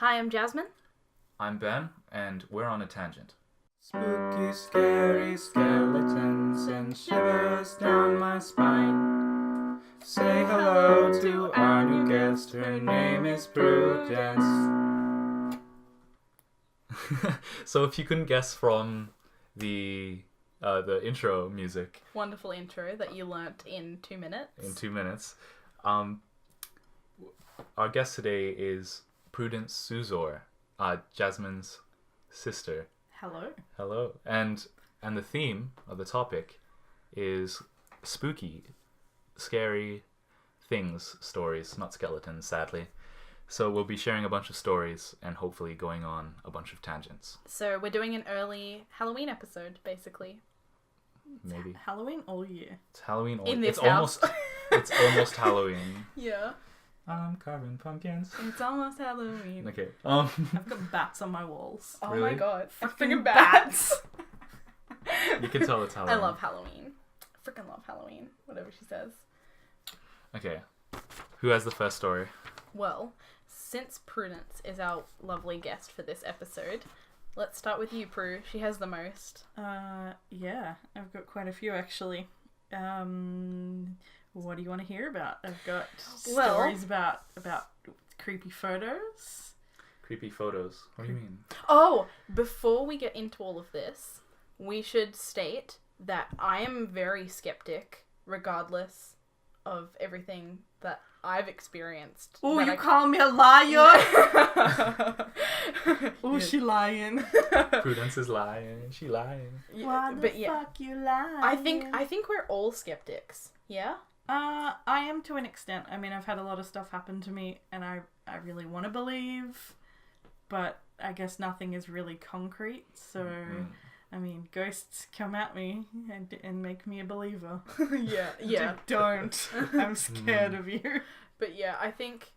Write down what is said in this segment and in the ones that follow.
Hi, I'm Jasmine. I'm Ben, and we're on a tangent. Spooky, scary skeletons and shivers down my spine. Say hello to our new guest, her name is Prudence. So if you couldn't guess from the intro music Wonderful intro that you learnt in 2 minutes. in 2 minutes, our guest today is Prudence Suzor, Jasmine's sister. Hello. Hello. And the theme of the topic is spooky, scary things, stories, not skeletons, sadly. So we'll be sharing a bunch of stories and hopefully going on a bunch of tangents. So we're doing an early Halloween episode, basically. Maybe. Halloween all year. It's Halloween. In this it's house. It's almost Halloween. Yeah. I'm carving pumpkins. It's almost Halloween. Okay. I've got bats on my walls. Oh Really? my god. Freaking Freaking bats. You can tell it's Halloween. I love Halloween. Freaking love Halloween. Whatever she says. Okay. Who has the first story? Well, since Prudence is our lovely guest for this episode, let's start with you, Prue. She has the most. Yeah, I've got quite a few actually. What do you want to hear about? I've got stories about creepy photos. Creepy photos. What do you mean? Oh, before we get into all of this, we should state that I am very skeptic, regardless of everything that I've experienced. Oh, that you I call me a liar? Oh, Yeah. she lying. Prudence is lying. She lying. Why the but yeah, fuck you lying? I think we're all skeptics. Yeah. I am to an extent. I mean, I've had a lot of stuff happen to me, and I really want to believe, but I guess nothing is really concrete. So, I mean, ghosts come at me and make me a believer. Yeah. Don't. I'm scared of you. But yeah, I think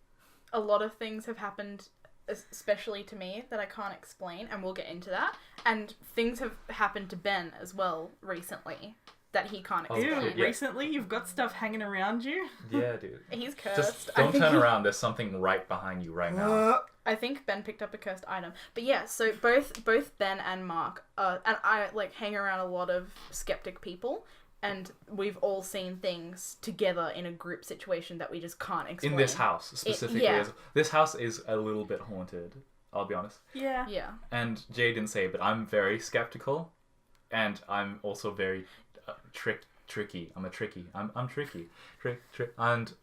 a lot of things have happened, especially to me, that I can't explain, and we'll get into that. And things have happened to Ben as well recently that he can't Oh, explain. Ew, shit, yeah. recently you've got stuff hanging around you? Yeah, dude. He's cursed. Just I don't think turn around. There's something right behind you right now. I think Ben picked up a cursed item. But yeah, so both Ben and Mark, and I hang around a lot of skeptic people, and we've all seen things together in a group situation that we just can't explain. In this house, specifically. yeah. This house is a little bit haunted, I'll be honest. Yeah. Yeah. And Jay didn't say, but I'm very skeptical. And I'm also very tricky. I'm tricky. Trick. And...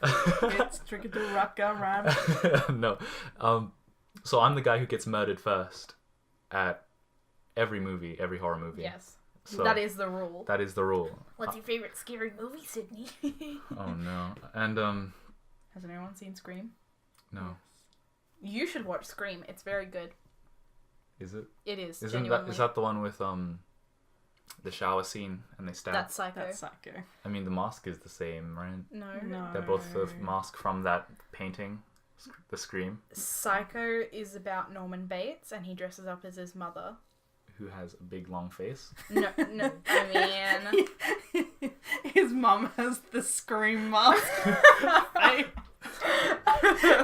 It's tricky to rock around. No. So I'm the guy who gets murdered first at every horror movie. Yes. So that is the rule. That is the rule. What's your favorite scary movie, Sydney? Oh no. And Has anyone seen Scream? no. You should watch Scream. It's very good. Is it? It is. Is Genuinely. that the one with the shower scene and they stab? That's Psycho. That's psycho. I mean the mask is the same, right? No. They're both the mask from that painting, the Scream, Psycho is about Norman Bates, and he dresses up as his mother. who has a big long face. No, I mean... His mum has the Scream mask.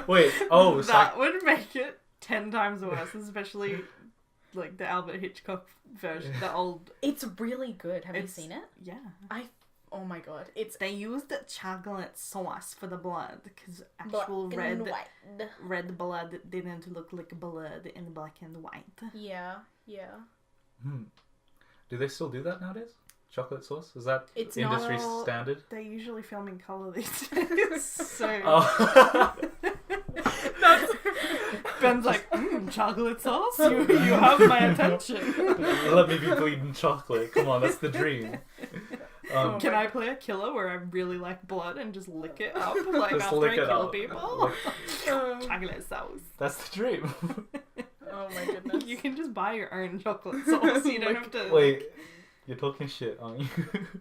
Wait, oh, that would make it 10 times worse, especially like the Albert Hitchcock version, the old. It's really good. Have you seen it? Yeah. Oh my god. They used the chocolate sauce for the blood because Black actual and white. red blood didn't look like blood in black and white. Yeah. Do they still do that nowadays? Chocolate sauce? Is that It's industry not- standard? They usually film in color these days, so Oh. Ben's like, chocolate sauce? You have my attention. Let me be bleeding chocolate. Come on, that's the dream. Can I play a killer where I really like blood and just lick it up like Just after lick I it kill up. people? Chocolate sauce. That's the dream. Oh my goodness. You can just buy your own chocolate sauce. You don't have to. Wait, you're talking shit, aren't you?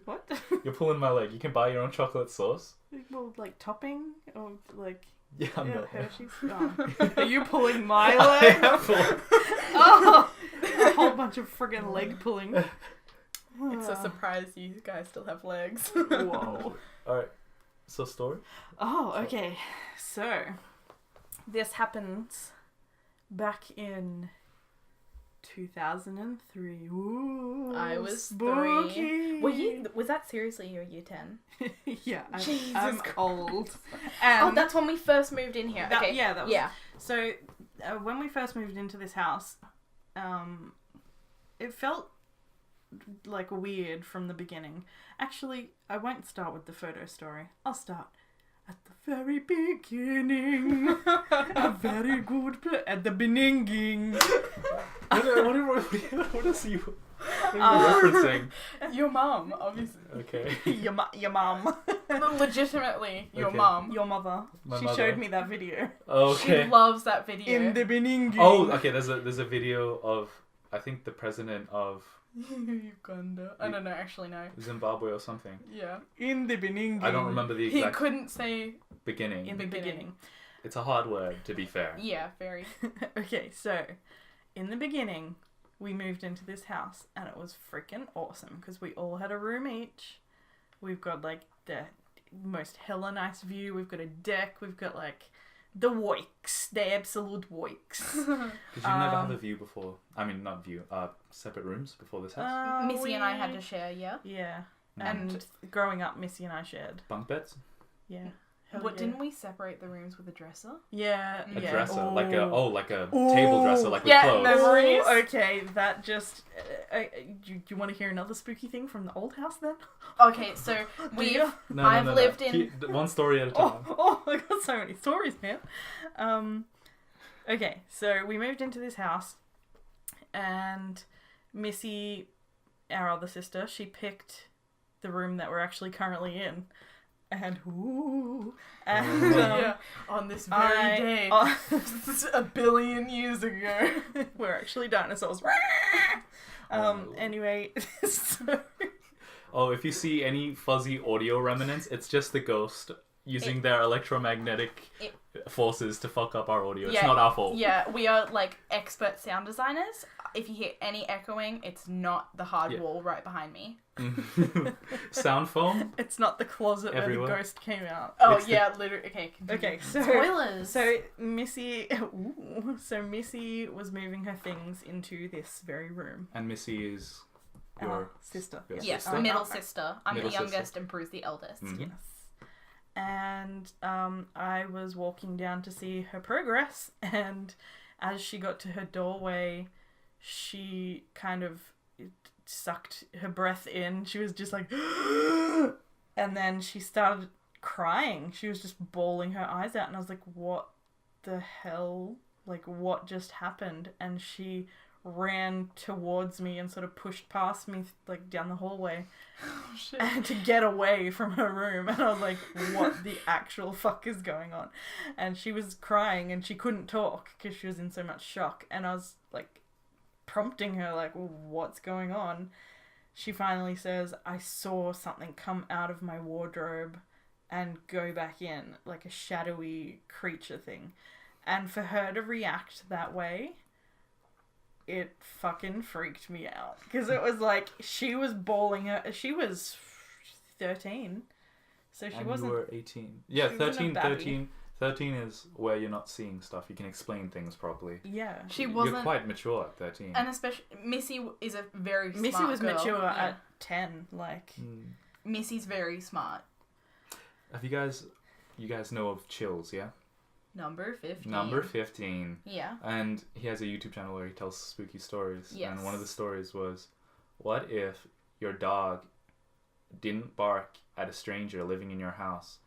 What? You're pulling my leg. You can buy your own chocolate sauce? Well, like topping or like Yeah, I'm not. Hershey's. Oh. Are you pulling my I leg? am pulling. Oh, a whole bunch of friggin' leg pulling. It's a surprise you guys still have legs. Whoa. Alright, so story? Oh, okay. So, this happens back in 2003. Ooh, I was spooky. 3. Was that seriously your year 10? Yeah, Jesus I'm Christ. old. Oh, that's when we first moved in here. Okay. Yeah, that was, yeah. So, when we first moved into this house, it felt like weird from the beginning. Actually, I won't start with the photo story. I'll start at the very beginning. A very good at the beginning. What is you referencing? Your mom, obviously. Okay. Your mum. Legitimately, your Okay. mom. Your mother. My She mother. showed me that video. Okay. She loves that video. In the beginning. Oh, okay. There's a video of, I think, the president of Uganda. I don't know, actually, no. Zimbabwe or something. Yeah. In the beginning. I don't remember the He exact couldn't say beginning. In the beginning. It's a hard word, to be fair. Yeah, very. Okay, so in the beginning, we moved into this house and it was freaking awesome because we all had a room each. We've got like the most hella nice view. We've got a deck. We've got like the woiks, the absolute woiks. Did you never have a view before? I mean, not view. Separate rooms before this house. Missy and I had to share, yeah. Yeah, Mm. and growing up, Missy and I shared. Bunk beds. Yeah. Hell What, yeah. didn't we separate the rooms with a dresser? Yeah, A yeah. dresser, like a Ooh. table dresser, like with Yeah, clothes. memories. Oh, okay, that just. Do you want to hear another spooky thing from the old house then? Okay, so we've... you? No, I've lived in... one story at a time. I got so many stories, man. Okay, so we moved into this house, and Missy, our other sister, she picked the room that we're actually currently in, and yeah, on this very day, I- a billion years ago. we're actually dinosaurs. Anyway, so Oh, if you see any fuzzy audio remnants, it's just the ghost using their electromagnetic forces to fuck up our audio. It's Yeah, not our fault. Yeah, we are like expert sound designers. If you hear any echoing, it's not the hard Yeah. wall right behind me. Sound foam. it's not the closet Everywhere. where the ghost came out. Oh It's yeah, literally. Okay, continue. Okay, so Spoilers. So Missy, Missy was moving her things into this very room. And Missy is Our your sister. your yes, sister? middle Okay. sister. I'm Middle the sister. youngest, and Prue's the eldest. Mhm. Yes. And I was walking down to see her progress, and as she got to her doorway, she kind of sucked her breath in. She was just like, and then she started crying. She was just bawling her eyes out, and I was like, what the hell? Like, what just happened? And she ran towards me and sort of pushed past me, like, down the hallway. Oh shit. And to get away from her room, and I was like, what the actual fuck is going on? And she was crying and she couldn't talk because she was in so much shock, and I was like prompting her like, well, what's going on? She finally says, I saw something come out of my wardrobe and go back in, like a shadowy creature thing. And for her to react that way, it fucking freaked me out. Because it was like, she was bawling her... She was 13. So she and wasn't... you were 18. Yeah, she wasn't a 13 is where you're not seeing stuff. You can explain things properly. Yeah. She You're wasn't, quite mature at 13. and especially Missy is a very smart Missy was girl. mature Yeah. at 10. Like... Missy's very smart. Have you guys know of Chills, yeah? Number 15. Number 15. Yeah. And he has a YouTube channel where he tells spooky stories. Yes. And one of the stories was, what if your dog didn't bark at a stranger living in your house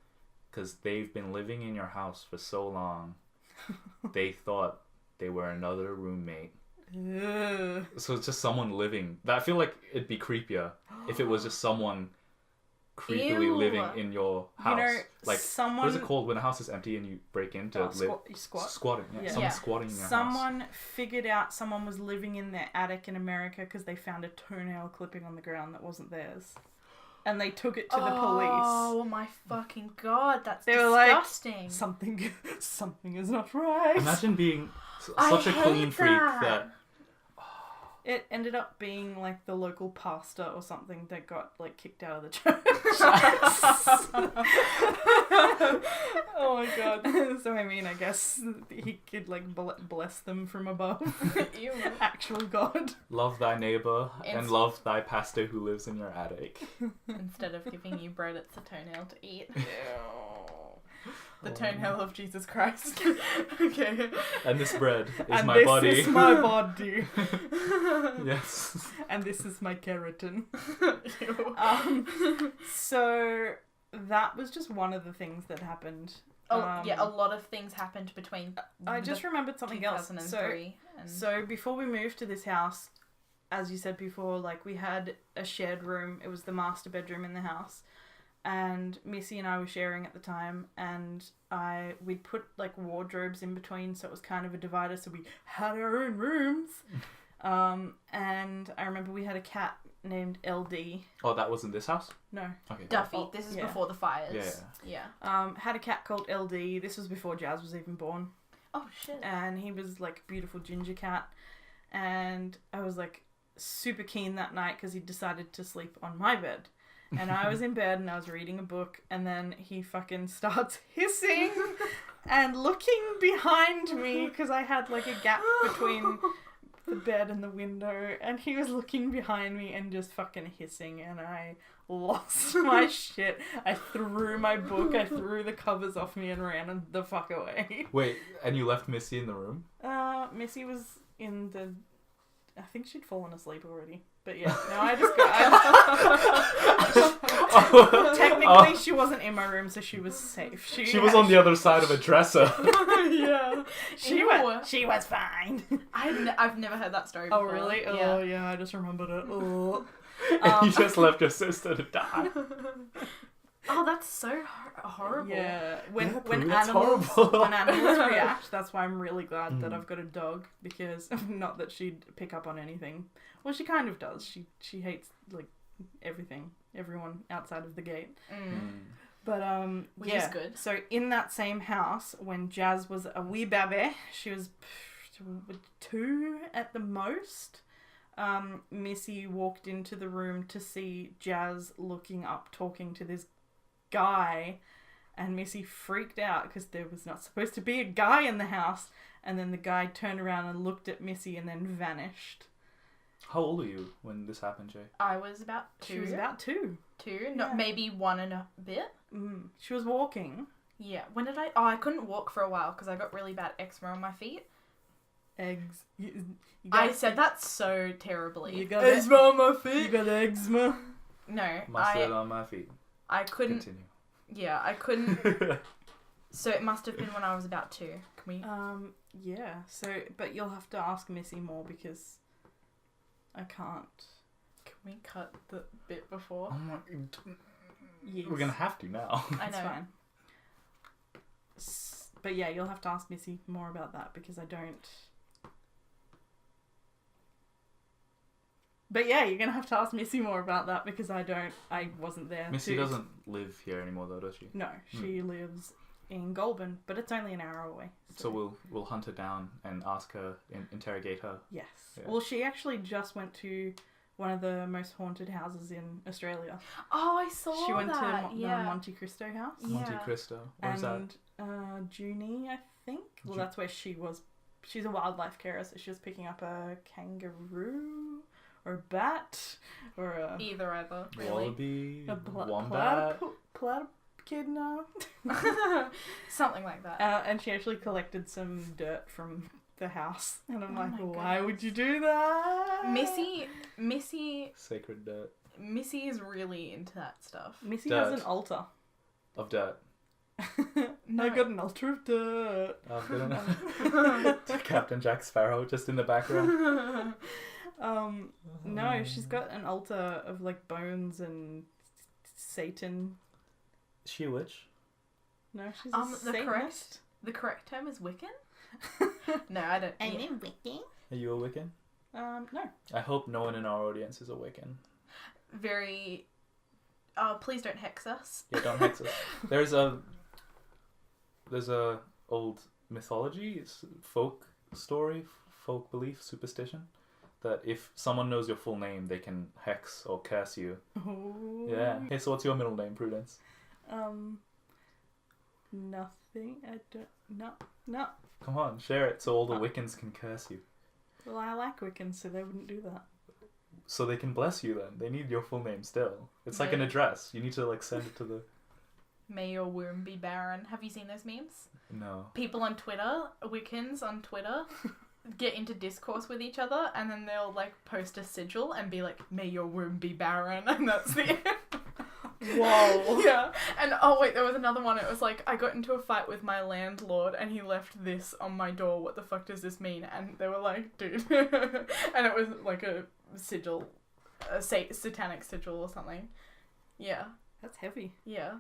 because they've been living in your house for so long, they thought they were another roommate. Ugh. So it's just someone living. I feel like it'd be creepier if it was just someone creepily Ew. living in your house. You know, like, someone... what is it called when a house is empty and you break in to live? Squat. Squatting. Yeah. Yeah. Someone Yeah. squatting in your house. Someone figured out someone was living in their attic in America because they found a toenail clipping on the ground that wasn't theirs. And they took it to the police. Oh my fucking god, that's They were like, disgusting. Something is not right. Imagine being I such a hate clean freak that It ended up being like the local pastor or something that got like kicked out of the church. Oh my god. So I mean, I guess he could like bless them from above. Ew. Actual God. Love thy neighbor and Inst- love thy pastor who lives in your attic. Instead of giving you bread, it's a toenail to eat. The toenail of Jesus Christ. Okay. And this bread is And my this body. is my body. Yes. And this is my keratin. Ew. So that was just one of the things that happened. Oh, yeah, a lot of things happened between I just remembered something else. 2003 So before we moved to this house, as you said before, like we had a shared room. It was the master bedroom in the house. And Missy and I were sharing at the time, and we'd put like wardrobes in between, so it was kind of a divider, so we had our own rooms. And I remember we had a cat named LD. Oh, that was in this house? No. Okay. Duffy. Oh, This is yeah. before the fires. Yeah. Had a cat called LD. This was before Jazz was even born. Oh shit. And he was like a beautiful ginger cat. And I was like super keen that night because he decided to sleep on my bed. And I was in bed and I was reading a book, and then he fucking starts hissing and looking behind me because I had like a gap between the bed and the window, and he was looking behind me and just fucking hissing, and I lost my shit. I threw my book, I threw the covers off me and ran the fuck away. Wait, and you left Missy in the room? Missy was in the... I think she'd fallen asleep already. But yeah, no, technically, she wasn't in my room, so she was safe. She was on the other side of a dresser. Yeah. She was fine. I've never heard that story before. Oh, really? Yeah. Oh, yeah, I just remembered it. Oh. You just left your sister to die. Oh, that's so horrible. Yeah, when that's animals horrible. when animals react, that's why I'm really glad that I've got a dog, because not that she'd pick up on anything. Well, she kind of does. She hates like everything, everyone outside of the gate. But Which yeah. is good. So in that same house, when Jazz was a wee baby, she was 2 at the most. Missy walked into the room to see Jazz looking up, talking to this guy, and Missy freaked out because there was not supposed to be a guy in the house, and then the guy turned around and looked at Missy and then vanished. How old were you when this happened, Jay? I was about 2. She was about 2. 2, not maybe 1 and a bit. She was walking. Yeah. When did I? Oh, I couldn't walk for a while because I got really bad eczema on my feet. Eggs. I said that so terribly. You got eczema on my You feet. got eczema. No, Mustard on my feet. I couldn't. Continue. Yeah, I couldn't. So it must have been when I was about 2. Can we? Yeah. So, but you'll have to ask Missy more because I can't. Can we cut the bit before? Oh my... Yes. We're gonna have to now. I know. It's fine. But yeah, you'll have to ask Missy more about that because I don't. But yeah, you're gonna have to ask Missy more about that because I wasn't there. Missy doesn't live here anymore though, does she? No, she lives in Goulburn, but it's only an hour away. So we'll hunt her down and ask her, interrogate her. Yes. Yeah. Well, she actually just went to one of the most haunted houses in Australia. Oh, I saw She went that. to the Monte Cristo house. Monte Yeah. Cristo. Where's that? And Junie, I think. Well, that's where she was. She's a wildlife carer, so she was picking up a kangaroo or a bat or a Either, really. Wallaby. a Wombat. platypus. Something like that. And she actually collected some dirt from the house, and I'm Oh like, my why would you do that? Missy Sacred dirt. is really into that stuff. Missy Dirt. has an altar. Of dirt. No. I got an altar of dirt. Oh, good enough. Captain Jack Sparrow just in the background. No, she's got an altar of like bones and Satan. Is she a witch? No, she's a Satanist. The correct term is Wiccan? No, I don't. I'm Yeah. a Wiccan. Are you a Wiccan? No. I hope no one in our audience is a Wiccan. Very. Please don't hex us. Yeah, don't hex us. There's a old mythology, it's folk story, folk belief, superstition, that if someone knows your full name, they can hex or curse you. Ooh. Yeah. Hey, so what's your middle name, Prudence? Nothing. I don't. No. Come on, share it so all the Wiccans can curse you. Well, I like Wiccans, so they wouldn't do that. So they can bless you then. They need your full name still. It's like an Yeah. address. You need to like send it to the... May your womb be barren. Have you seen those memes? No. People on Twitter, Wiccans on Twitter, get into discourse with each other, and then they'll like post a sigil and be like, "May your womb be barren," and that's the end. Whoa. Yeah. And oh wait, there was another one. It was like, I got into a fight with my landlord and he left this on my door. What the fuck does this mean? And they were like, dude. And it was like a sigil, a satanic sigil or something. Yeah. That's heavy. Yeah.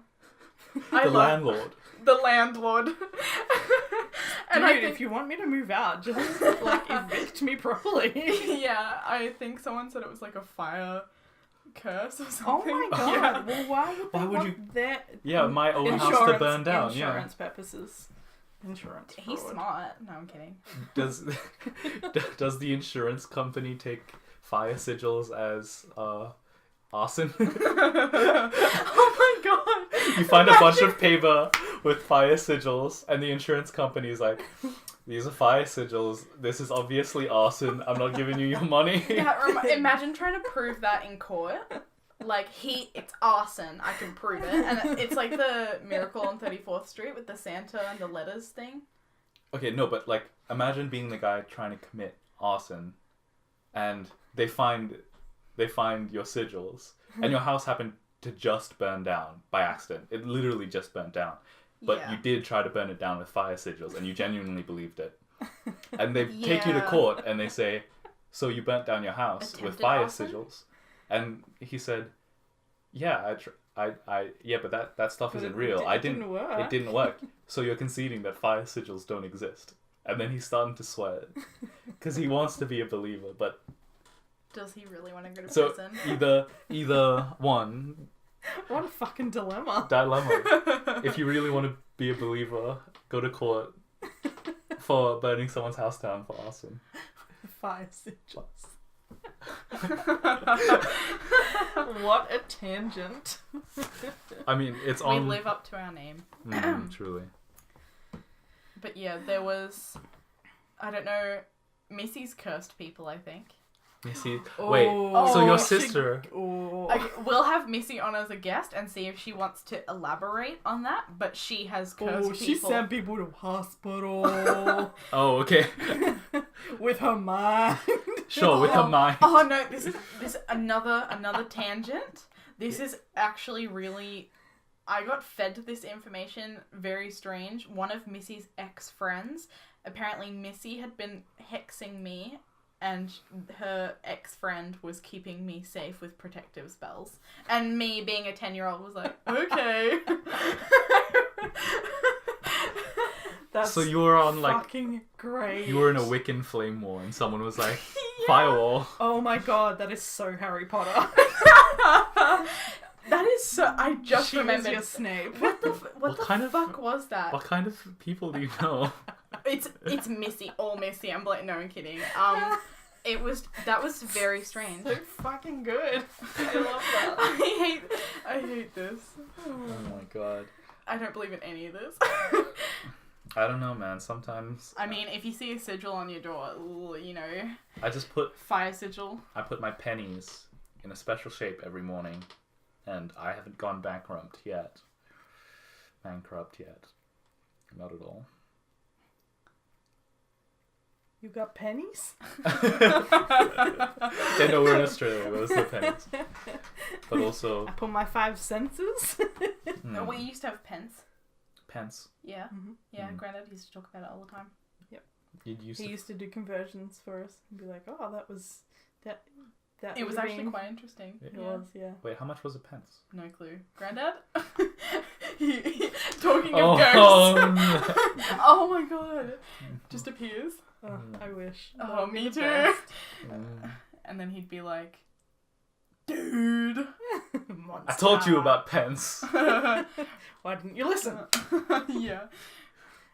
The landlord. The landlord. And Dude, I think, if you want me to move out, just like evict me properly. yeah, I think someone said it was like a fire curse or Oh something. my god! Yeah. Well, why would they Why would want you- their Yeah, my own house to burn down. Insurance purposes. Insurance. He's fraud. smart. No, I'm kidding. Yeah. Does the insurance company take fire sigils as arson? Oh my god. You find a bunch of paper with fire sigils, and the insurance company's like, "These are fire sigils. This is obviously arson. I'm not giving you your money." Yeah, imagine trying to prove that in court. Like, it's arson. I can prove it. And it's like the Miracle on 34th Street with the Santa and the letters thing. Okay, no, but like, imagine being the guy trying to commit arson, and they find your sigils, and your house happened to just burn down by accident. It literally just burnt down. But Yeah. you did try to burn it down with fire sigils, and you genuinely believed it. And they take you to Yeah. court, and they say, "So you burnt down your house with Attempted fire arson? sigils?" And he said, "Yeah, yeah, but that stuff But isn't it real. didn't I didn't. work." It didn't work. So you're conceding that fire sigils don't exist." And then he's starting to sweat because he wants to be a believer, but Does he really want to go to so prison? either one What a fucking dilemma. dilemma. If you really want to be a believer, go to court for burning someone's house down for arson. Fire sigils. What a tangent. I mean, it's We on. live up to our name. Truly. But yeah, there was, I don't know, Missy's cursed people, I think. Missy. Wait. Oh, So your she- sister. Oh. Okay, we'll have Missy on as a guest and see if she wants to elaborate on that, but she has cursed Oh, she people. sent people to hospital Oh, okay. with her mind. Sure, with her mind. Oh no, this is another tangent. This is actually really, I got fed this information, very strange. One of Missy's ex-friends, apparently Missy had been hexing me, and her ex-friend was keeping me safe with protective spells. And me, being a 10-year-old, was like, okay. That's So you were on like fucking great. you were in a Wiccan flame war, and someone was like, "Firewall." Oh my god, that is so Harry Potter. That is so, I just She was remembered. your Snape. What the What kind of- fuck was that? What kind of people do you know? It's Missy, all Missy. I'm like, no, I'm kidding. That was very strange. So fucking good. I love that. I hate this. Oh my god. I don't believe in any of this. I don't know, man. Sometimes I mean, if you see a sigil on your door, you know, I just put fire sigil. my pennies in a special shape every morning, and I haven't gone bankrupt yet. Not at all. You got pennies? Yeah, no, we're in Australia. Those are pennies. But also, I put my 5 senses. No, we used to have pence. pence. Yeah, Mhm. yeah. Mm. Granddad used to talk about it all the time. You used He to. used to do conversions for us and be like, "Oh, that was that." It was would've actually been-" quite interesting. It Yeah. was, yeah. Wait, how much was a pence? No clue. Granddad? Talking of Oh, ghosts. no. Oh my god. Just appears. Oh, Mm. I wish. Oh, That would be me the too. best. Mm. And then he'd be like, dude. I told you about pence. Why didn't you listen? Yeah.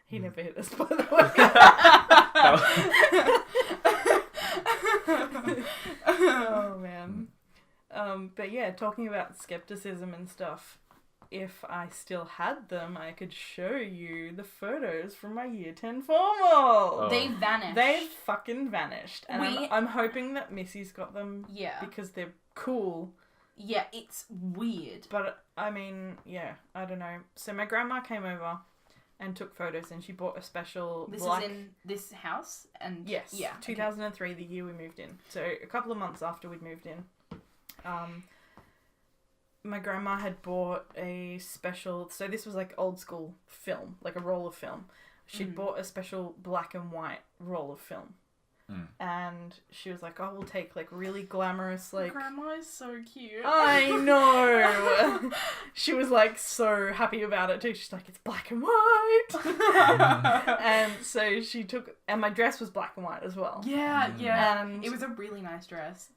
He never hit us, by the way. talking about skepticism and stuff, if I still had them, I could show you the photos from my year 10 formal. They vanished. They fucking vanished. And I'm hoping that Missy's got them because they're cool. Yeah, it's weird. But, I mean, yeah, I don't know. So my grandma came over and took photos, and she bought a special This black... is in this house? And Yes. Yeah. 2003, the year we moved in. So a couple of months after we'd moved in. My grandma had bought a special... So this was like old school film, like a roll of film. She'd bought a special black and white roll of film. And she was like, oh, we'll take like really glamorous, like... Grandma is so cute. I know! She was like so happy about it too. She's like, it's black and white! And so she took... And my dress was black and white as well. Yeah. And it was a really nice dress.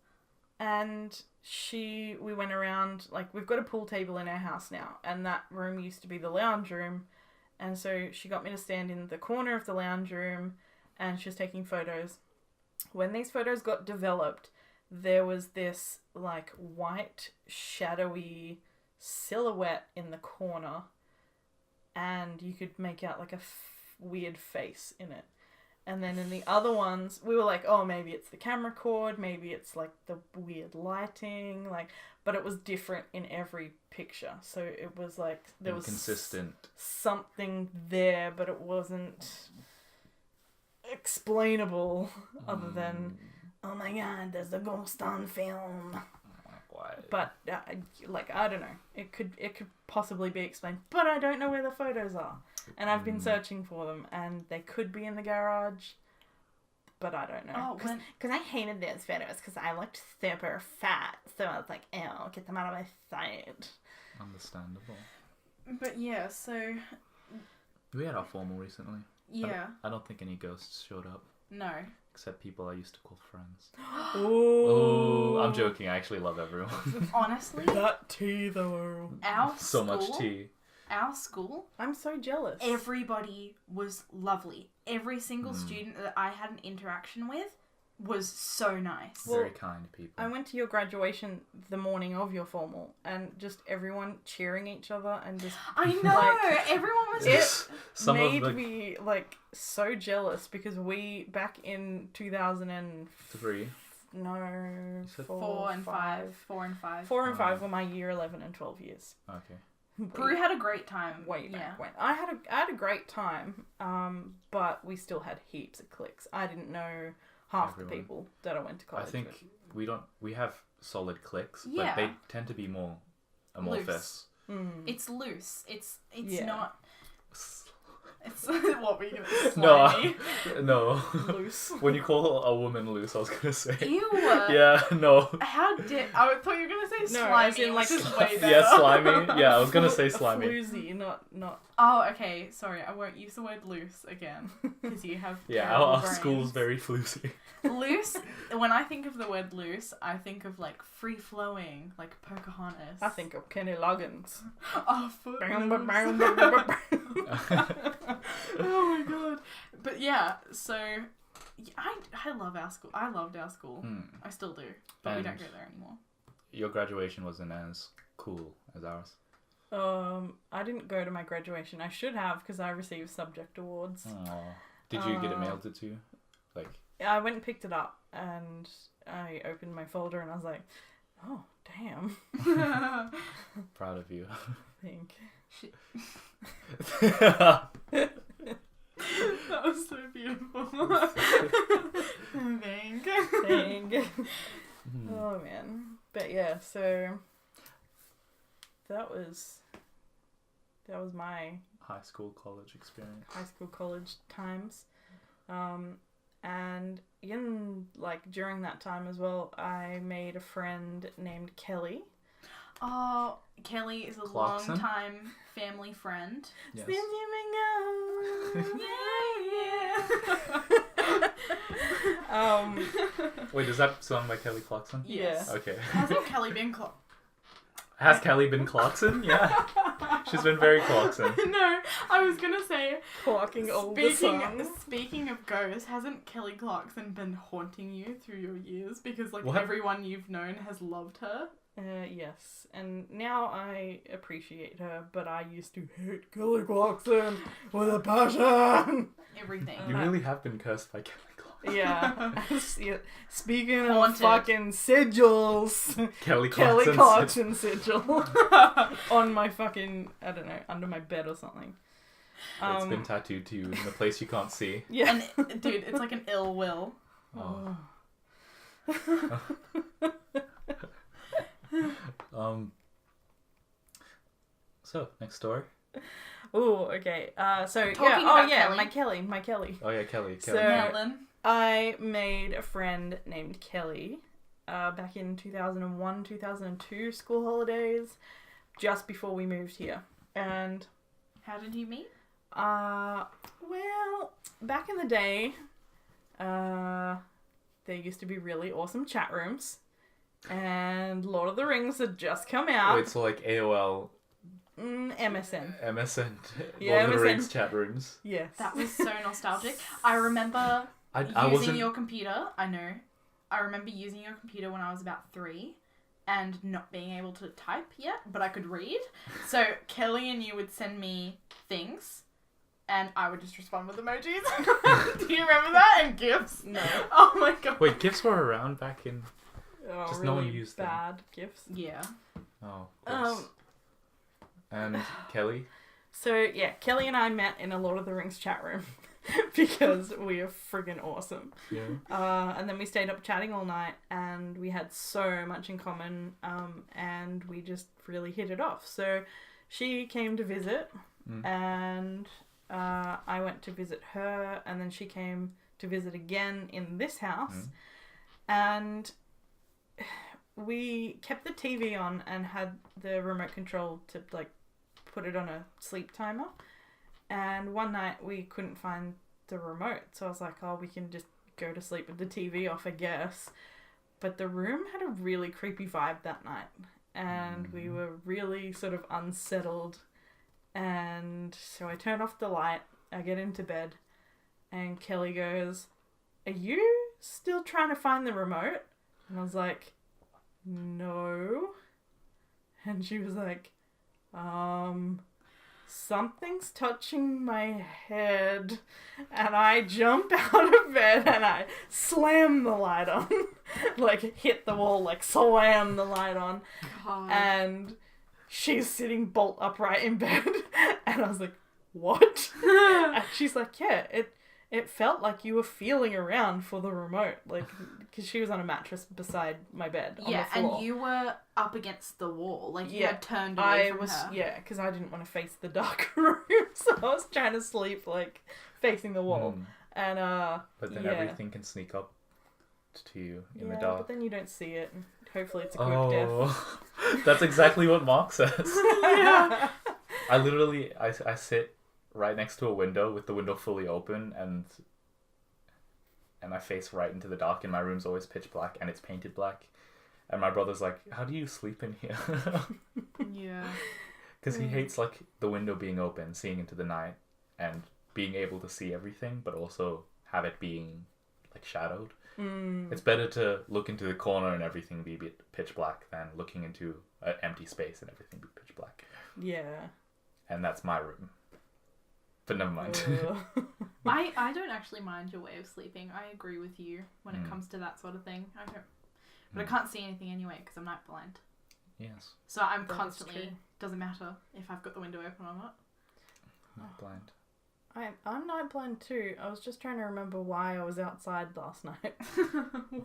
And we went around, like, we've got a pool table in our house now, and that room used to be the lounge room, and so she got me to stand in the corner of the lounge room, and she was taking photos. When these photos got developed, there was this, like, white, shadowy silhouette in the corner, and you could make out, like, a weird face in it. And then in the other ones, we were like, oh, maybe it's the camera cord, maybe it's like the weird lighting, like, but it was different in every picture. So it was like, there was Inconsistent. Something there, but it wasn't explainable other than, oh my god, there's a ghost on film. Why? But, like, I don't know. It could possibly be explained, but I don't know where the photos are. And I've been searching for them, and they could be in the garage, but I don't know. Oh, because I hated those photos because I looked super fat, so I was like, ew, get them out of my sight. Understandable. But yeah, so... We had our formal recently. Yeah. I don't think any ghosts showed up. No. Except people I used to call friends. Oh, I'm joking. I actually love everyone. Honestly, that tea though. So much tea. Our school, I'm so jealous. everybody was lovely. Every single student that I had an interaction with was so nice. Very kind people. I went to your graduation the morning of your formal, and just everyone cheering each other and just... I know! Everyone was... It made me, like, so jealous because we, back in 2003... No, Four and five. 4 and 5 were my year 11 and 12 years. Okay. Prue had a great time. Way back when. I had a great time, but we still had heaps of cliques. I didn't know half the people that I went to college with. I think we have solid cliques, Yeah. but they tend to be more amorphous. It's loose. It's Yeah. not... It's... What were you going to say? No. Loose. When you call a woman loose, I was going to say. Ew. Yeah, no. How did... I thought you were going to say No, slimy, as in, like, which is way better. Yeah, slimy. Yeah, I was going to say slimy. Floozy, not... Oh, okay. Sorry, I won't use the word loose again. Because you have Yeah, terrible our brains. school's very floozy. Loose, when I think of the word loose, I think of, like, free-flowing, like Pocahontas. I think of Kenny Loggins. Oh, oh my god. But yeah, so... I love our school. I loved our school. I still do. But we don't go there anymore. Your graduation wasn't as cool as ours. I didn't go to my graduation. I should have, because I received subject awards. Aww. Did you get it mailed to you? Like... I went and picked it up, and I opened my folder, and I was like, oh, damn. Proud of you. Think. That was so beautiful. Thank. Oh, man. But yeah, so that was my High school, college experience. high school, college times. And in, like, during that time as well, I made a friend named Kelly. Oh, Kelly is a Clarkson? long-time family friend. Yes. Wait, is that song by Kelly Clarkson? Yes. Okay. Hasn't Kelly been Has Kelly been Clarkson? Yeah. She's been very Clarkson. No, I was gonna say, Clocking all the songs. speaking of ghosts, hasn't Kelly Clarkson been haunting you through your years? Because, like, What? everyone you've known has loved her. Yes, and now I appreciate her, but I used to hate Kelly Clarkson with a passion. Everything. You really have been cursed by Kelly Clarkson. Yeah. Speaking Haunted. of fucking sigils, Kelly Kelly Clarkson. Clarkson sigil on my fucking, I don't know, under my bed or something. It's been tattooed to you in a place you can't see. Yeah. And, dude, it's like an ill will. Oh. So, next story. Oh, okay. So Talking yeah, about Kelly. my Kelly. Oh yeah, Kelly. So- Madeline. I made a friend named Kelly back in 2001, 2002 school holidays, just before we moved here. And How did you meet? well, back in the day, there used to be really awesome chat rooms, and Lord of the Rings had just come out. It's like AOL, MSN. MSN, Yeah, Lord of the MSN. Rings chat rooms. Yes. That was so nostalgic. I remember I using wasn't. your computer. I know. I remember using your computer when I was about 3 and not being able to type yet, but I could read. So Kelly and you would send me things and I would just respond with emojis. Do you remember that? And GIFs? No. Oh my god. Wait, GIFs were around back in. Oh, Just really no one used them. bad gifts. Yeah. Oh, of course. And Kelly. So yeah, Kelly and I met in a Lord of the Rings chat room because we are friggin' awesome. Yeah. And then we stayed up chatting all night, and we had so much in common, and we just really hit it off. So she came to visit, and I went to visit her, and then she came to visit again in this house, and we kept the TV on and had the remote control to like put it on a sleep timer. And one night we couldn't find the remote, so I was like, oh, we can just go to sleep with the TV off, I guess. But the room had a really creepy vibe that night, and we were really sort of unsettled. And so I turned off the light, I get into bed, and Kelly goes, are you still trying to find the remote? And I was like, no. And she was like, something's touching my head. And I jump out of bed and I slam the light on. Like, hit the wall, like, slam the light on. God. And she's sitting bolt upright in bed. And I was like, what? And she's like, yeah, it felt like you were feeling around for the remote. Like, because she was on a mattress beside my bed on the floor. And you were up against the wall. Like, you Yeah, had turned away from her. Yeah, because I didn't want to face the dark room. So I was trying to sleep, like, facing the wall. And, But then yeah. everything can sneak up to you in the Yeah, dark. but then you don't see it. And hopefully it's a quick death. Oh, that's exactly what Mark says. Yeah. I literally, I sit right next to a window with the window fully open, and I face right into the dark, and my room's always pitch black, and it's painted black. And my brother's like, how do you sleep in here? Yeah. Because he hates, like, the window being open, seeing into the night, and being able to see everything, but also have it being, like, shadowed. It's better to look into the corner and everything be pitch black than looking into an empty space and everything be pitch black. Yeah. And that's my room. But never mind. I don't actually mind your way of sleeping. I agree with you when it comes to that sort of thing. I don't, but I can't see anything anyway because I'm night blind. Yes, So I'm That is constantly, true. doesn't matter if I've got the window open or not. not blind. I'm night blind too. I was just trying to remember why I was outside last night.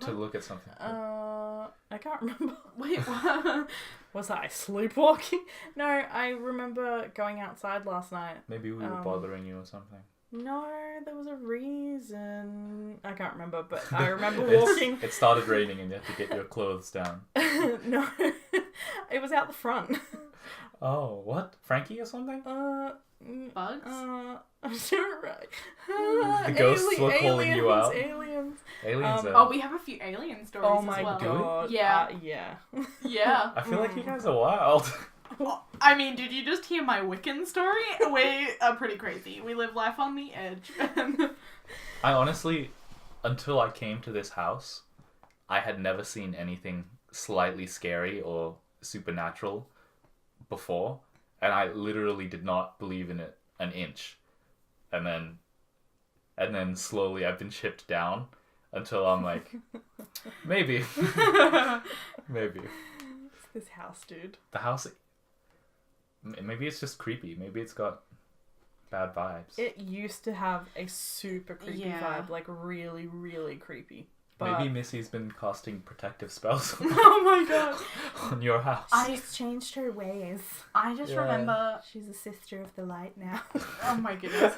To look at something. I can't remember. Wait, what? Was I sleepwalking? No, I remember going outside last night. Maybe we were bothering you or something. No, there was a reason. I can't remember, but I remember It's- walking. It started raining and you had to get your clothes down. No, it was out the front. Oh, what? Frankie or something? Bugs? I'm sure right. The ghosts were calling you out. Aliens. Aliens Oh, we have a few alien stories Oh as my well. god. Yeah. Yeah. Yeah. I feel like you guys are wild. I mean, did you just hear my Wiccan story? We are pretty crazy. We live life on the edge. I honestly, until I came to this house, I had never seen anything slightly scary or supernatural before, and I literally did not believe in it an inch, and then slowly I've been chipped down until I'm like, maybe. Maybe. It's this house, dude. The house, maybe it's just creepy. Maybe it's got bad vibes. It used to have a super creepy Yeah. vibe, like really, really creepy. But... Maybe Missy's been casting protective spells Oh my god. on your house. She's changed her ways. I just Yeah. remember. She's a sister of the light now. Oh my goodness.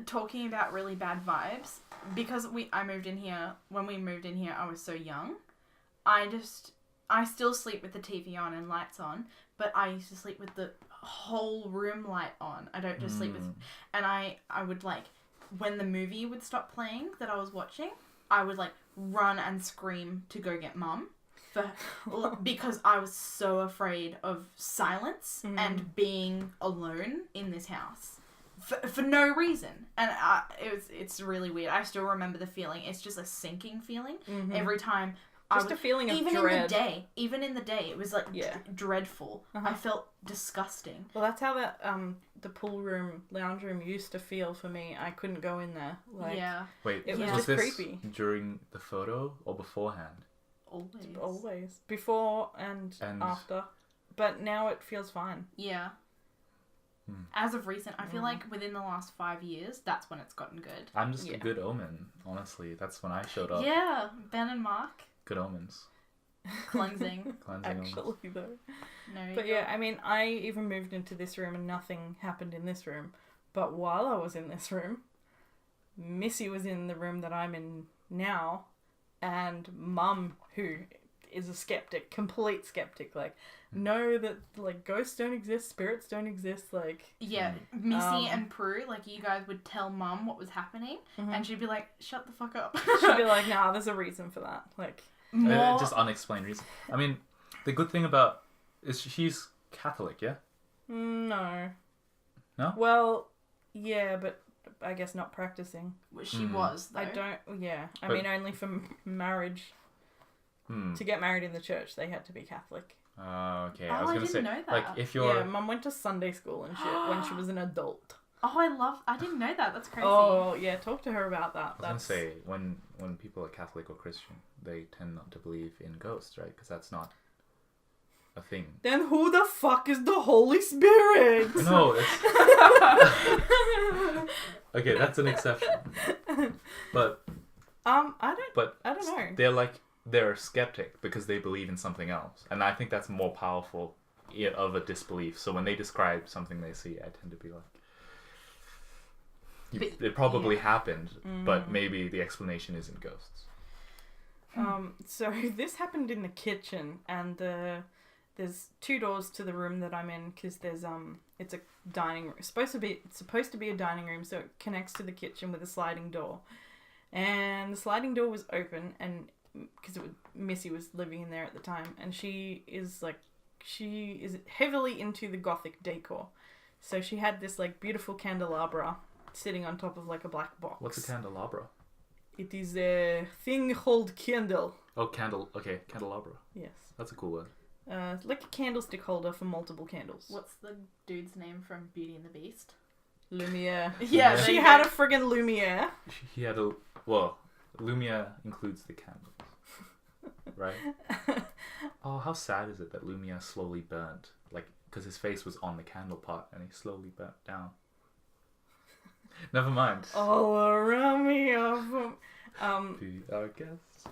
Talking about really bad vibes, because I moved in here. When we moved in here, I was so young. I still sleep with the TV on and lights on, but I used to sleep with the whole room light on. I don't just sleep with, and I would like, when the movie would stop playing that I was watching, I would like run and scream to go get mum, because I was so afraid of silence and being alone in this house. For no reason, and it's really weird. I still remember the feeling. It's just a sinking feeling every time. Just a feeling of even dread. Even in the day, it was like dreadful. I felt disgusting. Well, that's how that the pool room, lounge room used to feel for me. I couldn't go in there. Like, Yeah, Wait, It was was just this creepy. during the photo or beforehand? always before and after. But now it feels fine. Yeah. As of recent, I feel like within the last 5 years, that's when it's gotten good. I'm just a good omen, honestly. That's when I showed up. Yeah, Ben and Mark. Good omens. Cleansing. Cleansing omens. Actually, though. No. But yeah, I mean, I even moved into this room and nothing happened in this room. But while I was in this room, Missy was in the room that I'm in now, and Mum, who is a skeptic, complete skeptic, like, know that, like, ghosts don't exist, spirits don't exist, like... Yeah, Missy and Prue, like, you guys would tell Mum what was happening, and she'd be like, shut the fuck up. She'd be like, nah, there's a reason for that, like... Just unexplained reason. I mean, the good thing about... is she's Catholic, yeah? No. No? Well, yeah, but I guess not practicing. She was, though. I don't... Yeah. I But- mean, only for marriage. To get married in the church, they had to be Catholic. Oh, okay. Oh, I was I gonna didn't say, know that. like, if you're... Yeah, Mum went to Sunday school and shit when she was an adult. Oh, I didn't know that. That's crazy. Oh, yeah, talk to her about that. I was gonna say, when people are Catholic or Christian, they tend not to believe in ghosts, right? Because that's not a thing. Then who the fuck is the Holy Spirit? No, it's... Okay, that's an exception. But I don't know. they're skeptic because they believe in something else. And I think that's more powerful of a disbelief. So when they describe something they see, I tend to be like... it probably happened, but maybe the explanation isn't ghosts. So this happened in the kitchen, and there's 2 doors to the room that I'm in, because there's it's a dining room. It's supposed to be a dining room, so it connects to the kitchen with a sliding door. And the sliding door was open, and because Missy was living in there at the time, and she is heavily into the Gothic decor. So she had this like beautiful candelabra sitting on top of like a black box. What's a candelabra? It is a thing called candle. Oh, okay, candelabra. Yes. That's a cool word. Like a candlestick holder for multiple candles. What's the dude's name from Beauty and the Beast? Lumiere. Yeah, She had a friggin' Lumiere. He had a... Well, Lumiere includes the candles. Right? Oh, how sad is it that Lumiere slowly burnt? Like, because his face was on the candle pot and he slowly burnt down. Never mind. All around me Be our guest.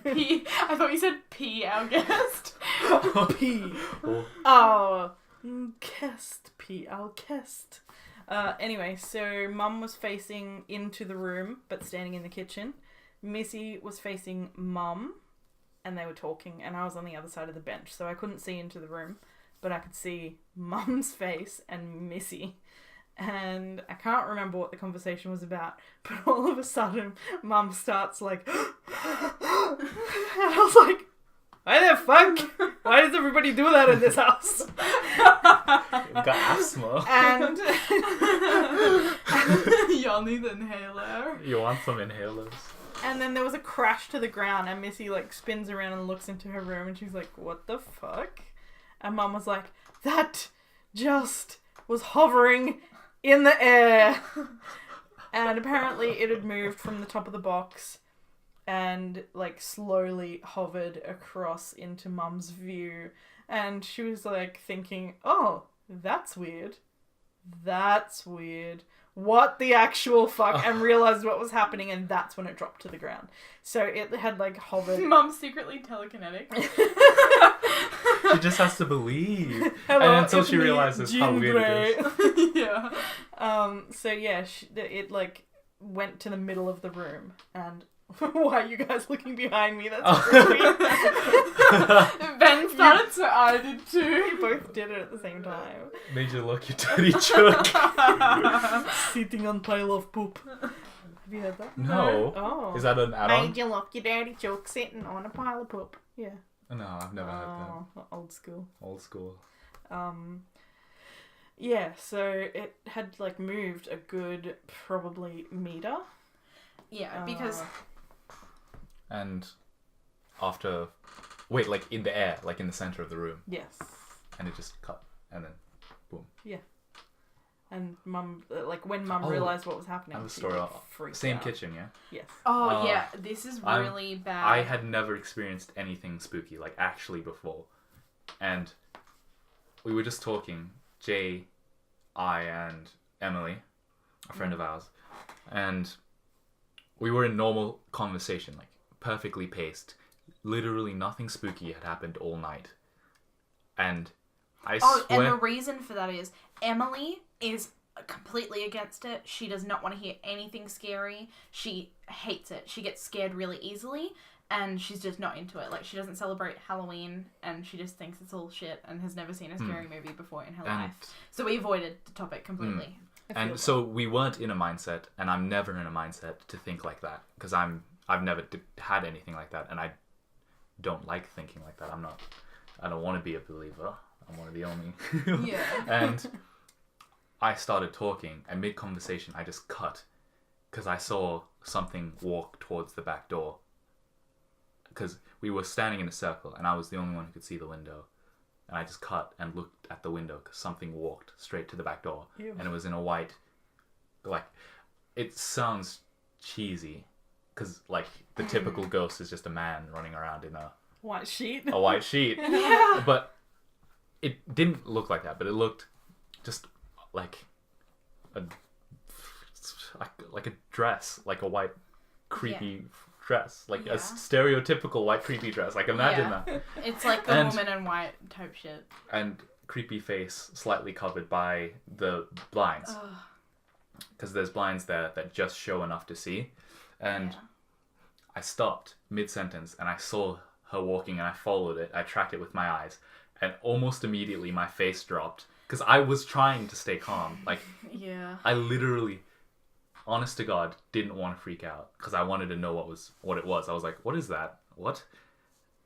P. I thought you said P, our guest. P. Oh. Guest. P. Our guest. Anyway, so Mum was facing into the room, but standing in the kitchen. Missy was facing Mum, and they were talking, and I was on the other side of the bench, so I couldn't see into the room, but I could see Mum's face and Missy. And I can't remember what the conversation was about, but all of a sudden, Mum starts like, and I was like, why the fuck? Why does everybody do that in this house? You've got asthma. And Y'all need an inhaler. You want some inhalers? And then there was a crash to the ground, and Missy, like, spins around and looks into her room, and she's like, what the fuck? And Mum was like, that just was hovering in the air. And apparently it had moved from the top of the box and, like, slowly hovered across into Mum's view. And she was, like, thinking, oh, that's weird. That's weird. What the actual fuck? And realised what was happening, and that's when it dropped to the ground. So it had, like, hovered. Mum's secretly telekinetic. She just has to believe. Hello, and until it's she me, realizes how Jean weird it is. Yeah. So yeah, it, like, went to the middle of the room, and why are you guys looking behind me? That's creepy. Ben started, so I did too. We both did it at the same time. Made you look, you dirty jerk. Sitting on pile of poop. Have you heard that? No. Oh. Is that an add-on? Made you look, you dirty joke, sitting on a pile of poop. Yeah. No, I've never heard that. Old school. Old school. Yeah, so it had, like, moved a good, probably, meter. Yeah, because... And after... Wait, like in the air, like in the center of the room. Yes. And it just cut, and then boom. Yeah. And Mum, like, when Mum realised what was happening, I have a she, story. like, freaked Same out. kitchen, yeah? Yes. Oh, yeah, this is really bad. I had never experienced anything spooky, like, actually before. And we were just talking, Jay, I, and Emily, a friend of ours, and we were in normal conversation, like, perfectly paced. Literally nothing spooky had happened all night. And I swear... and the reason for that is Emily is completely against it. She does not want to hear anything scary. She hates it. She gets scared really easily, and she's just not into it. Like, she doesn't celebrate Halloween, and she just thinks it's all shit and has never seen a scary movie before in her life. So we avoided the topic completely. And so we weren't in a mindset, and I'm never in a mindset to think like that, because I've never had anything like that, and I don't like thinking like that. I don't want to be a believer. I'm one of the only. Yeah. And I started talking, and mid-conversation I just cut, because I saw something walk towards the back door. Because we were standing in a circle, and I was the only one who could see the window. And I just cut and looked at the window, because something walked straight to the back door. Ew. And it was in a white, like, it sounds cheesy, because, like, the typical ghost is just a man running around in a White sheet. white sheet. Yeah. But it didn't look like that, but it looked just like a dress, like a white creepy dress, like a stereotypical white creepy dress. Like, imagine that. It's like the woman in white type shit. And creepy face slightly covered by the blinds. Because there's blinds there that just show enough to see. And I stopped mid-sentence and I saw her walking, and I followed it. I tracked it with my eyes, and almost immediately my face dropped because I was trying to stay calm. Like, I literally, honest to God, didn't want to freak out because I wanted to know what it was. I was like, what is that? What?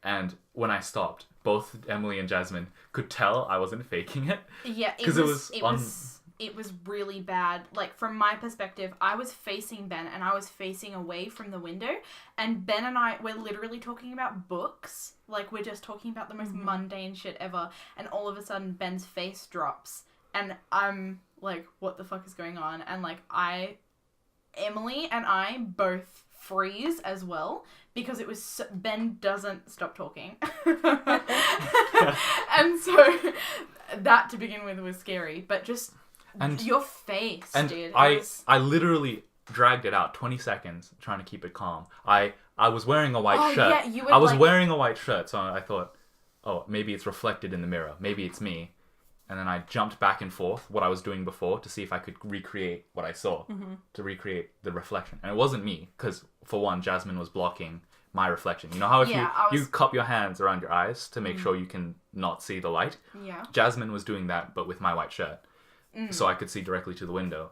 And when I stopped, both Emily and Jasmine could tell I wasn't faking it. Yeah, because it was really bad. Like, from my perspective, I was facing Ben and I was facing away from the window, and Ben and I were literally talking about books. Like, we're just talking about the most mundane shit ever, and all of a sudden Ben's face drops and I'm like, what the fuck is going on? And, like, Emily and I both freeze as well, because it was Ben doesn't stop talking. And so that, to begin with, was scary, but just your face, and dude. I literally dragged it out 20 seconds trying to keep it calm. I was wearing a white shirt. Yeah, you would, I was wearing a white shirt, so I thought, oh, maybe it's reflected in the mirror. Maybe it's me. And then I jumped back and forth what I was doing before to see if I could recreate what I saw, to recreate the reflection. And it wasn't me, because for one, Jasmine was blocking my reflection. You know how if you cup your hands around your eyes to make sure you can not see the light? Yeah. Jasmine was doing that, but with my white shirt. So I could see directly to the window.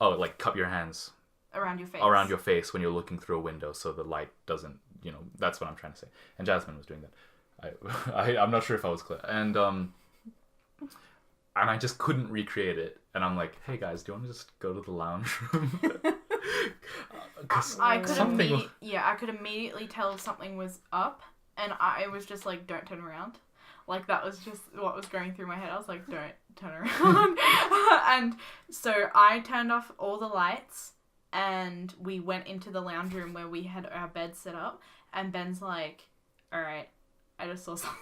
Oh, like, cup your hands around your face when you're looking through a window so the light doesn't, that's what I'm trying to say. And Jasmine was doing that. I'm not sure if I was clear. And I just couldn't recreate it. And I'm like, hey guys, do you want to just go to the lounge room? 'Cause I could something. I could immediately tell something was up, and I was just like, don't turn around. Like, that was just what was going through my head. I was like, don't turn around. And so I turned off all the lights, and we went into the lounge room where we had our bed set up, and Ben's like, all right, I just saw something.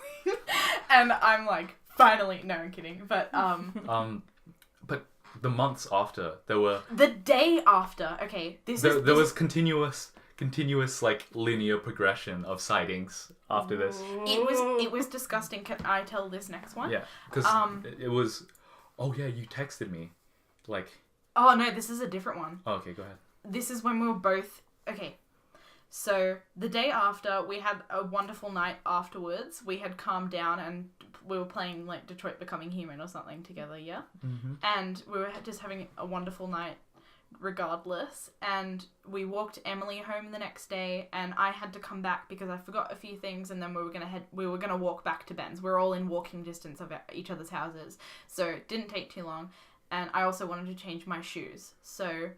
And I'm like, finally. No, I'm kidding. But, But the months after, there were... the day after, okay, There was continuous like linear progression of sightings after this. It was disgusting. Can I tell this next one? Yeah, because it was... Oh yeah, you texted me. Like... Oh no, this is a different one. Oh, okay, go ahead. This is when we were both... Okay, so the day after, we had a wonderful night afterwards. We had calmed down and we were playing like Detroit Becoming Human or something together, yeah? Mm-hmm. And we were just having a wonderful night regardless. And we walked Emily home the next day, and I had to come back because I forgot a few things, and then we were gonna walk back to Ben's. We're all in walking distance of each other's houses, so it didn't take too long. And I also wanted to change my shoes. So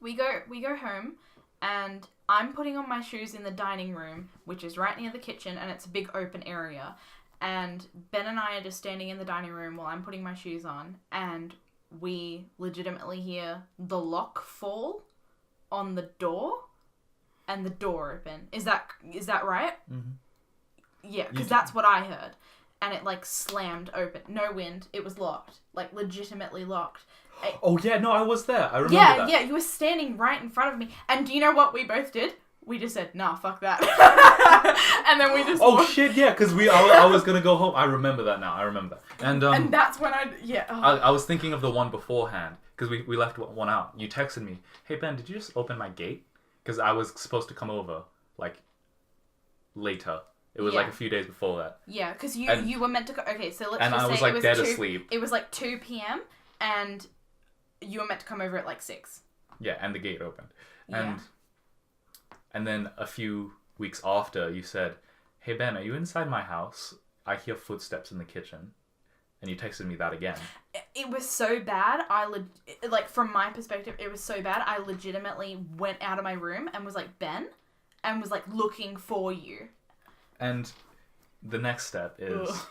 we go home, and I'm putting on my shoes in the dining room, which is right near the kitchen, and it's a big open area. And Ben and I are just standing in the dining room while I'm putting my shoes on, and we legitimately hear the lock fall on the door, and the door open. Is that right? Mm-hmm. Yeah, because that's what I heard. And it like slammed open. No wind. It was locked. Like legitimately locked. Oh yeah, no, I was there. I remember that. Yeah, you were standing right in front of me. And do you know what we both did? We just said, nah, fuck that. And then we just... Oh shit, yeah, because I was gonna go home. I remember that now. I remember that. And that's when I was thinking of the one beforehand, because we left one out. You texted me, hey Ben, did you just open my gate? Because I was supposed to come over, like, later. It was like a few days before that. Yeah, because you were meant to go... Okay, so let's and just I say was like it was dead asleep. It was like 2 p.m. and you were meant to come over at like 6. Yeah, and the gate opened. Yeah. And then a few weeks after, you said, hey Ben, are you inside my house? I hear footsteps in the kitchen. And you texted me that again. It was so bad. Like, from my perspective, it was so bad. I legitimately went out of my room and was like, Ben, and was like looking for you. And the next step is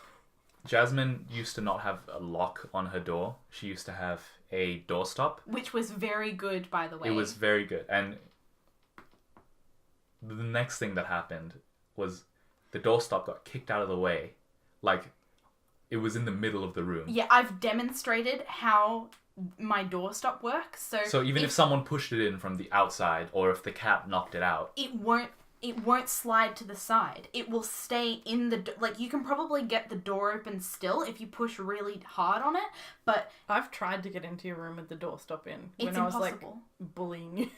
Jasmine used to not have a lock on her door. She used to have a doorstop. Which was very good, by the way. It was very good. And the next thing that happened was the doorstop got kicked out of the way. Like, it was in the middle of the room. Yeah, I've demonstrated how my doorstop works. So even if someone pushed it in from the outside, or if the cat knocked it out, it won't slide to the side. It will stay in the... Like, you can probably get the door open still if you push really hard on it, but... I've tried to get into your room with the doorstop in. It's when impossible. I was, like, bullying you.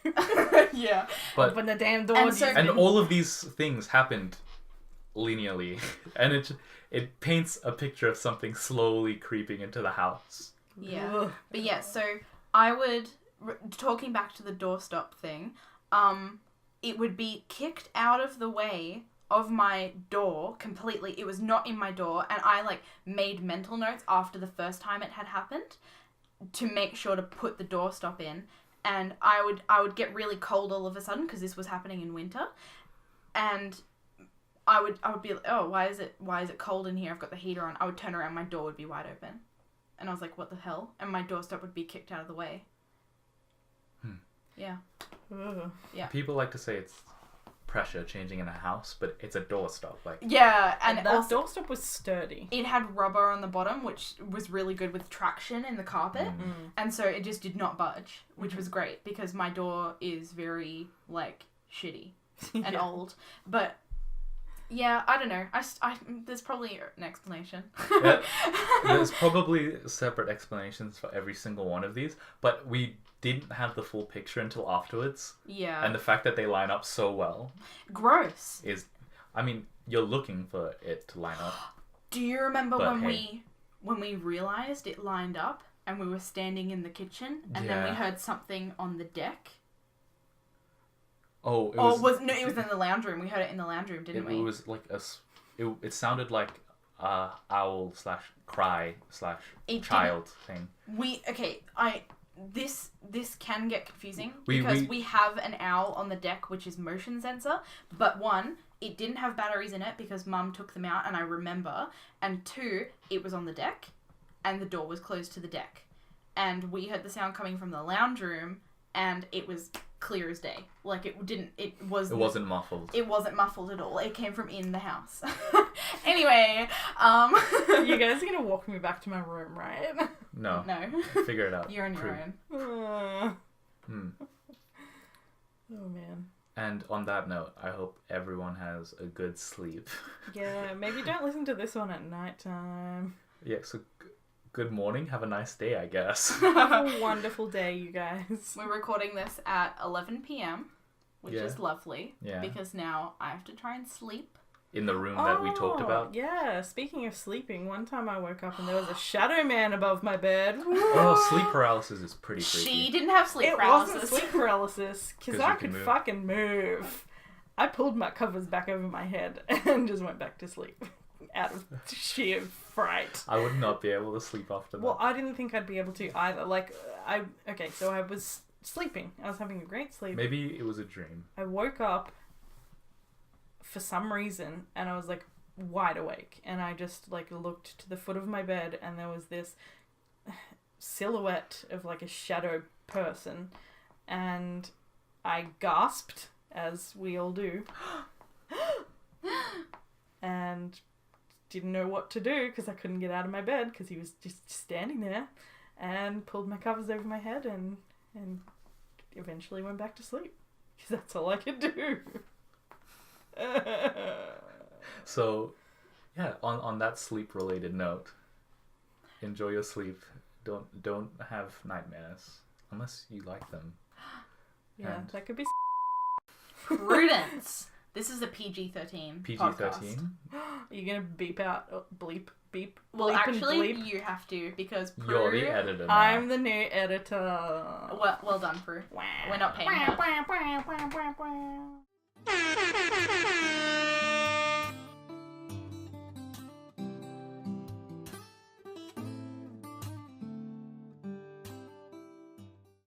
Yeah. But, open the damn door. And all of these things happened linearly. And it paints a picture of something slowly creeping into the house. Yeah. Ugh. But yeah, so I would... Talking back to the doorstop thing, it would be kicked out of the way of my door completely. It was not in my door, and I like made mental notes after the first time it had happened to make sure to put the doorstop in. And I would get really cold all of a sudden because this was happening in winter, and I would be like, oh, why is it cold in here? I've got the heater on. I would turn around, my door would be wide open, and I was like, what the hell? And my doorstop would be kicked out of the way. Yeah. Ugh. Yeah. People like to say it's pressure changing in a house, but it's a doorstop. Like, yeah, and that also doorstop was sturdy. it had rubber on the bottom, which was really good with traction in the carpet, and so it just did not budge, which was great because my door is very like shitty and old. But yeah, I don't know. I there's probably an explanation. Yeah, there's probably separate explanations for every single one of these, but we didn't have the full picture until afterwards. Yeah. And the fact that they line up so well Gross. is, I mean, you're looking for it to line up. Do you remember But when we realized it lined up and we were standing in the kitchen and then we Yeah. heard something on the deck? Oh, it It was was in the lounge room. We heard it in the lounge room, didn't we? It was like it sounded like owl / cry / It child thing. this can get confusing We- because we- we have an owl on the deck which is motion sensor, but one, it didn't have batteries in it because Mum took them out and I remember, and two, it was on the deck and the door was closed to the deck. And we heard the sound coming from the lounge room and it was clear as day. Like it wasn't muffled. It wasn't muffled at all. It came from in the house. Anyway, You guys are gonna walk me back to my room, right? No. No. Figure it out. You're on your own. Oh man. And on that note, I hope everyone has a good sleep. Yeah, maybe don't listen to this one at nighttime. Yeah, so good morning. Have a nice day, I guess. Have a wonderful day, you guys. We're recording this at 11 p.m, which Yeah. is lovely. Yeah. Because now I have to try and sleep. In the room that we talked about. Yeah, speaking of sleeping, one time I woke up and there was a shadow man above my bed. Oh, sleep paralysis is pretty freaky. She didn't have sleep It paralysis. wasn't sleep paralysis, because 'Cause I you can could move. fucking move. I pulled my covers back over my head and just went back to sleep out of sheer fright. I would not be able to sleep after that. Well, I didn't think I'd be able to either. So I was sleeping. I was having a great sleep. Maybe it was a dream. I woke up for some reason and I was like wide awake and I just like looked to the foot of my bed and there was this silhouette of like a shadow person and I gasped, as we all do, and didn't know what to do because I couldn't get out of my bed because he was just standing there, and pulled my covers over my head and eventually went back to sleep because that's all I could do. So, yeah, on that sleep related note, enjoy your sleep. Don't have nightmares unless you like them. Yeah, And- that could be. Prudence. This is a PG-13 PG-13. podcast. Are you gonna beep out bleep beep? Well, bleep and actually, bleep? you have to because Prue... You're the editor now. I'm the new editor. Well done, Prue. We're not paying her.